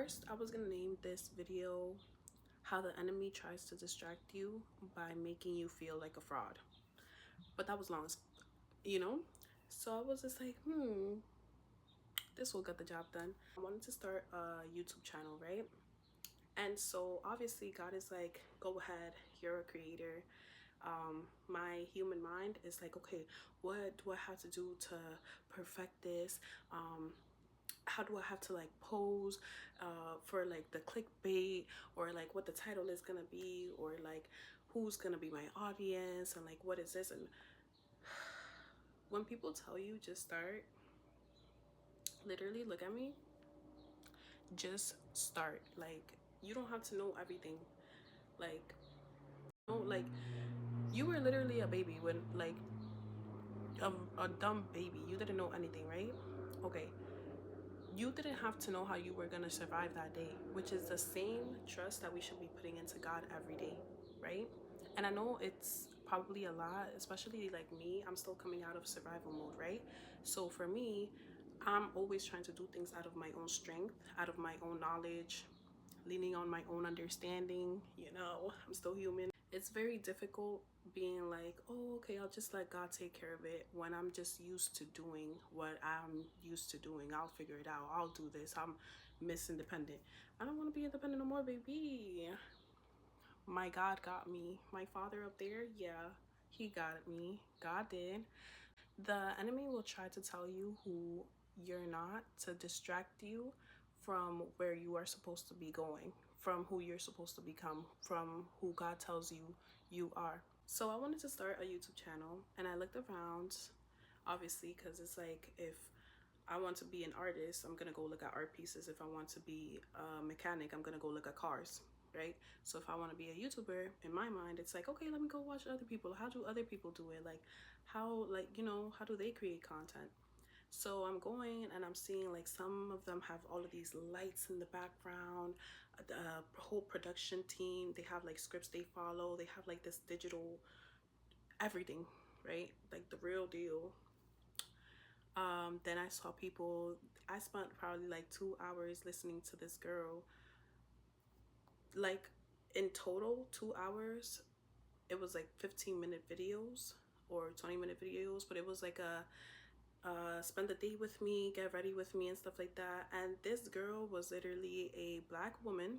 first, I was gonna name this video how the enemy tries to distract you by making you feel like a fraud. But that was long, you know? So I was just like, this will get the job done. I wanted to start a YouTube channel, right? And so obviously God is like, go ahead, you're a creator. My human mind is like, okay, what do I have to do to perfect this? How do I have to like pose for like the clickbait, or like what the title is gonna be, or like who's gonna be my audience, and like what is this? And when people tell you just start, literally look at me, just start. Like, you don't have to know everything. Like, no, like you were literally a baby when like a dumb baby. You didn't know anything, right? Okay, you didn't have to know how you were going to survive that day, which is the same trust that we should be putting into God every day, right? And I know it's probably a lot, especially like me. I'm still coming out of survival mode, right? So for me, I'm always trying to do things out of my own strength, out of my own knowledge, leaning on my own understanding. I'm still human. It's very difficult being like, oh, okay, I'll just let God take care of it, when I'm just used to doing what I'm used to doing. I'll figure it out. I'll do this. I'm Miss Independent. I don't want to be independent no more, baby. My God got me. My Father up there, yeah, he got me. God did. The enemy will try to tell you who you're not, to distract you from where you are supposed to be going, from who you're supposed to become, from who God tells you you are. So I wanted to start a YouTube channel, and I looked around, obviously, because it's like, if I want to be an artist, I'm gonna go look at art pieces. If I want to be a mechanic, I'm gonna go look at cars, right? So if I want to be a YouTuber, in my mind, it's like, okay, let me go watch other people. How do other people do it? Like, how do they create content? So I'm going and I'm seeing like some of them have all of these lights in the background, the whole production team. They have like scripts they follow. They have like this digital everything, right? Like the real deal. Then I saw people, I spent probably like 2 hours listening to this girl. Like, in total, 2 hours. It was like 15-minute videos or 20-minute videos, but it was like a spend the day with me, get ready with me, and stuff like that. And this girl was literally a black woman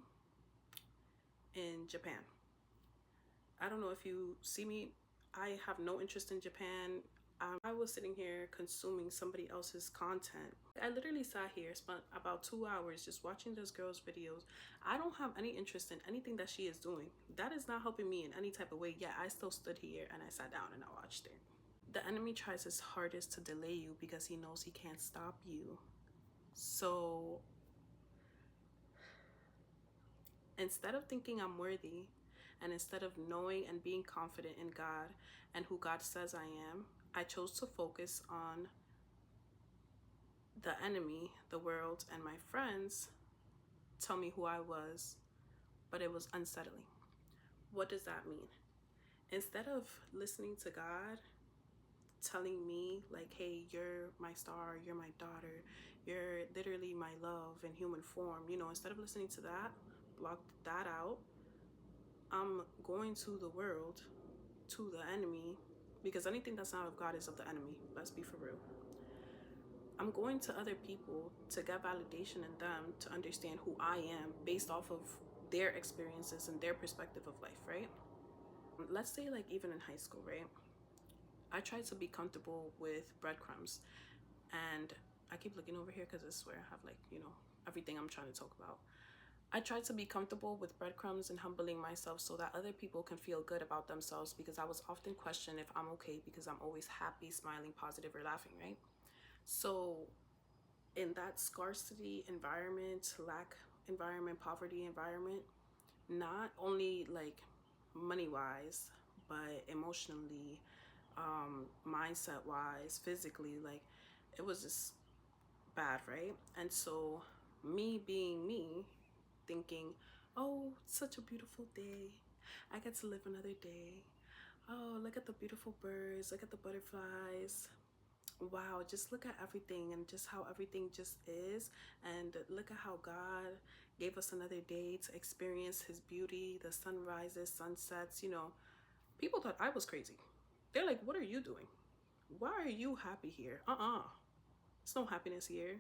in Japan. I don't know if you see me. I have no interest in Japan. I was sitting here consuming somebody else's content. I literally sat here, spent about 2 hours just watching this girl's videos. I don't have any interest in anything that she is doing. That is not helping me in any type of way. Yet I still stood here and I sat down and I watched it. The enemy tries his hardest to delay you because he knows he can't stop you. So instead of thinking I'm worthy, and instead of knowing and being confident in God and who God says I am, I chose to focus on the enemy, the world, and my friends tell me who I was, but it was unsettling. What does that mean? Instead of listening to God telling me like, hey, you're my star, you're my daughter, you're literally my love in human form, instead of listening to that, block that out. I'm going to the world, to the enemy, because anything that's not of God is of the enemy. Let's be for real. I'm going to other people to get validation in them, to understand who I am based off of their experiences and their perspective of life, right? Let's say like even in high school, right? I tried to be comfortable with breadcrumbs, and I keep looking over here because I swear I have like, everything I'm trying to talk about. I tried to be comfortable with breadcrumbs and humbling myself so that other people can feel good about themselves, because I was often questioned if I'm okay because I'm always happy, smiling, positive, or laughing, right? So in that scarcity environment, lack environment, poverty environment, not only like money wise, but emotionally, mindset wise, physically, like it was just bad, right? And so me being me, thinking, oh, such a beautiful day, I get to live another day, oh, look at the beautiful birds, look at the butterflies, wow, just look at everything and just how everything just is, and look at how God gave us another day to experience his beauty, the sunrises, sunsets. You know, people thought I was crazy. They're like, what are you doing? Why are you happy here? There's no happiness here.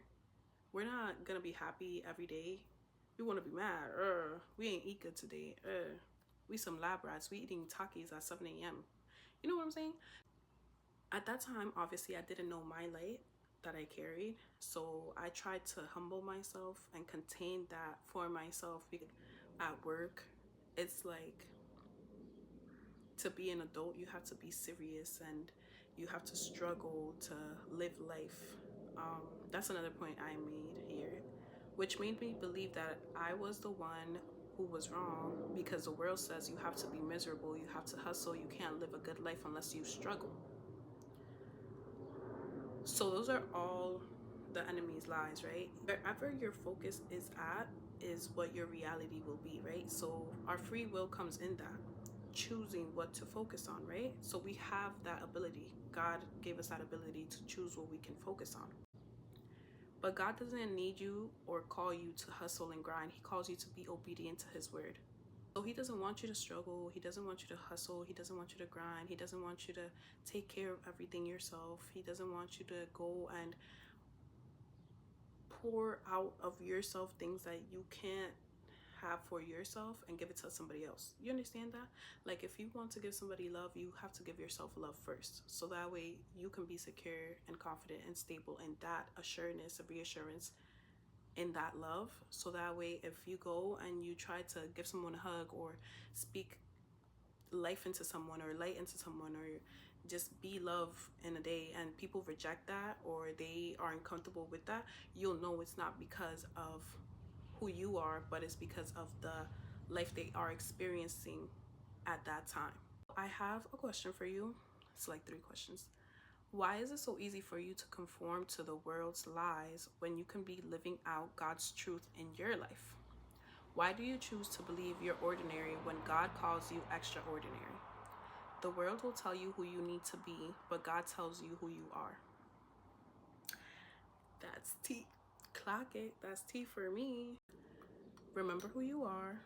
We're not gonna be happy every day. We want to be mad. We ain't eat good today. We some lab rats. We eating Takis at 7 a.m. You know what I'm saying? At that time, obviously, I didn't know my light that I carried. So I tried to humble myself and contain that for myself. At work, it's like, to be an adult, you have to be serious and you have to struggle to live life. That's another point I made here, which made me believe that I was the one who was wrong, because the world says you have to be miserable, you have to hustle, you can't live a good life unless you struggle. So those are all the enemy's lies, right? Wherever your focus is at is what your reality will be, right? So our free will comes in that, choosing what to focus on, right? So we have that ability. God gave us that ability to choose what we can focus on. But God doesn't need you or call you to hustle and grind. He calls you to be obedient to his word. So he doesn't want you to struggle. He doesn't want you to hustle. He doesn't want you to grind. He doesn't want you to take care of everything yourself. He doesn't want you to go and pour out of yourself things that you can't have for yourself and give it to somebody else. You understand that? Like, if you want to give somebody love, you have to give yourself love first, so that way you can be secure and confident and stable in that assurance of reassurance in that love. So that way, if you go and you try to give someone a hug or speak life into someone or light into someone or just be love in a day, and people reject that or they are uncomfortable with that, you'll know it's not because of who you are, but it's because of the life they are experiencing at that time. I have a question for you. It's like 3 questions. Why is it so easy for you to conform to the world's lies when you can be living out God's truth in your life? Why do you choose to believe you're ordinary when God calls you extraordinary? The world will tell you who you need to be, but God tells you who you are. That's tea. Clock it. That's tea for me. Remember who you are,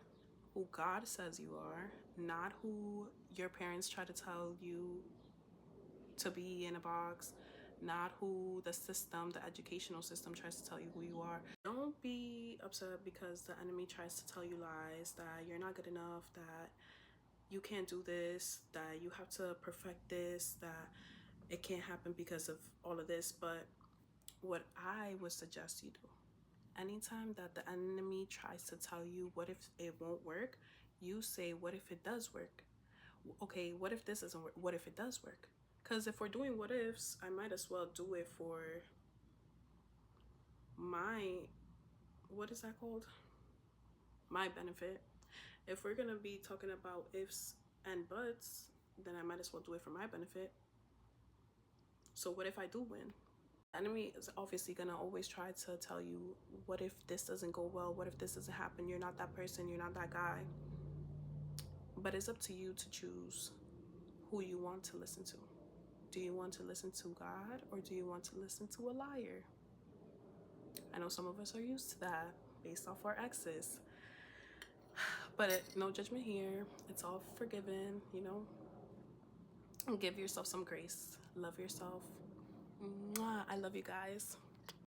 who God says you are, not who your parents try to tell you to be in a box, not who the system, the educational system, tries to tell you who you are. Don't be upset because the enemy tries to tell you lies, that you're not good enough, that you can't do this, that you have to perfect this, that it can't happen because of all of this. But what I would suggest you do, anytime that the enemy tries to tell you what if it won't work, you say, what if it does work? Okay, what if this doesn't work? What if it does work? Because if we're doing what ifs, I might as well do it for my, what is that called? My benefit. If we're gonna be talking about ifs and buts, then I might as well do it for my benefit. So what if I do win? The enemy is obviously gonna always try to tell you, what if this doesn't go well? What if this doesn't happen? You're not that person, you're not that guy. But it's up to you to choose who you want to listen to. Do you want to listen to God, or do you want to listen to a liar? I know some of us are used to that based off our exes. But no judgment here. It's all forgiven, you know. Give yourself some grace. Love yourself. Mwah. I love you guys.